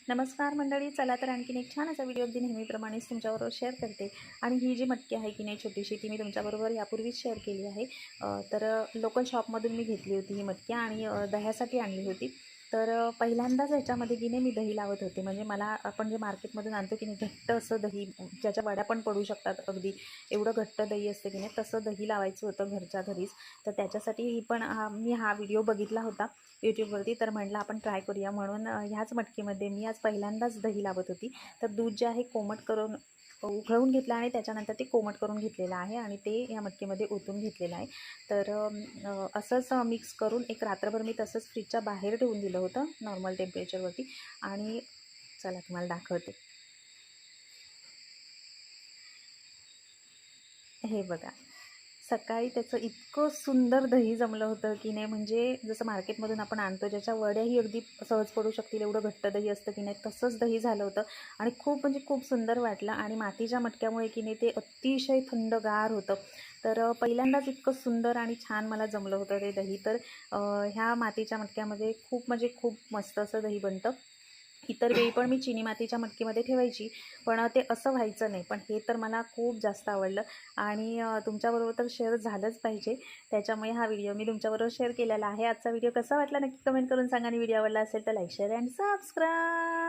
नमस्कार मंडळी, चला तर आणखीन एक छान असा व्हिडिओ अगदी नेहमीप्रमाणेच तुमच्याबरोबर शेअर करते. आणि ही जी मटकी आहे की नाही छोटीशी, ती मी तुमच्याबरोबर यापूर्वीच शेअर केली आहे. तर लोकल शॉपमधून मी घेतली होती ही मटकी आणि दह्यासाठी आणली होती. तर पहिल्यांदाच ह्याच्यामध्ये की नाही मी दही लावत होते. म्हणजे मला आपण जे मार्केटमधून आणतो की नाही घट्ट असं दही, ज्याच्या वड्या पण पडू शकतात अगदी, एवढं घट्ट दही असते की नाही, तसं दही लावायचं होतं घरच्या घरीच. तर त्याच्यासाठी मी हा व्हिडिओ बघितला होता यूट्यूबवरती. तर म्हटलं आपण ट्राय करूया म्हणून ह्याच मटकीमध्ये मी आज पहिल्यांदाच दही लावत होती. तर दूध जे आहे कोमट करून उकळवून घेतलं आणि त्याच्यानंतर ते कोमट करून घेतलेलं आहे आणि ते या मटकीमध्ये ओतून घेतलेलं आहे. तर असंच मिक्स करून एक रात्रभर मी तसंच फ्रीजच्या बाहेर ठेवून दिलं होतं नॉर्मल टेम्परेचरवरती. आणि चला तुम्हाला दाखवते. हे बघा, सकाळी त्याचं इतकं सुंदर दही जमलं होतं की नाही, म्हणजे जसं मार्केटमधून आपण आणतो ज्याच्या वड्याही अगदी सहज पडू शकतील एवढं घट्ट दही असतं की नाही, तसंच दही झालं होतं. आणि खूप म्हणजे खूप सुंदर वाटलं. आणि मातीच्या मटक्यामुळे की नाही ते अतिशय थंडगार होतं. तर पहिल्यांदाच इतकं सुंदर आणि छान मला जमलं होतं ते दही. तर ह्या मातीच्या मटक्यामध्ये खूप म्हणजे खूप मस्त असं दही बनतं. इतर वेळी पण मी चिनी मातीच्या मटकीमध्ये ठेवायची, पण ते असं व्हायचं नाही. पण हे तर मला खूप जास्त आवडलं आणि तुमच्याबरोबर तर शेअर झालंच पाहिजे. त्याच्यामुळे हा व्हिडिओ मी तुमच्याबरोबर शेअर केलेला आहे. आजचा व्हिडिओ कसा वाटला नक्की कमेंट करून सांगा आणि व्हिडिओ आवडला असेल तर लाईक, शेअर अँड सबस्क्राईब.